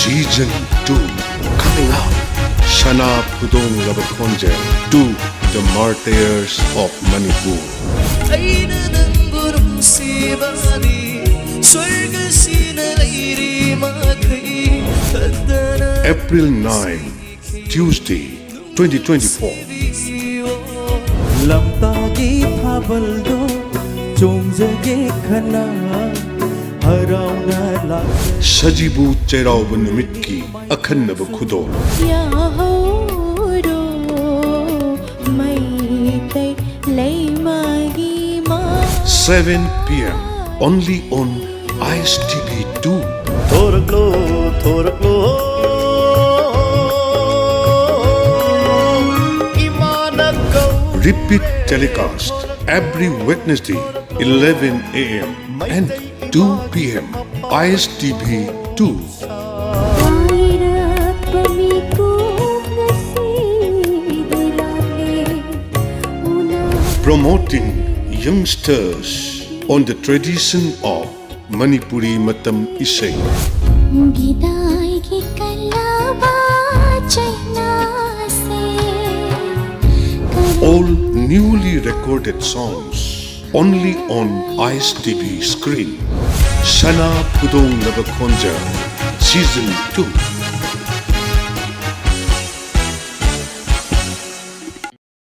Season 2 coming up. Shana Pudong Labakonja to the Martyrs of Manipur. April 9, Tuesday, 2024. Shajibu Cheiraoba Numitki Akhanaba Khudol. 7 p.m. only on ISTV2. Repeat telecast every Wednesday 11 a.m. and 2 p.m. ISTV2. Promoting youngsters on the tradition of Manipuri Matam Isai. All newly recorded songs only on ISTV screen. Shana Pudong Labakonja Season 2.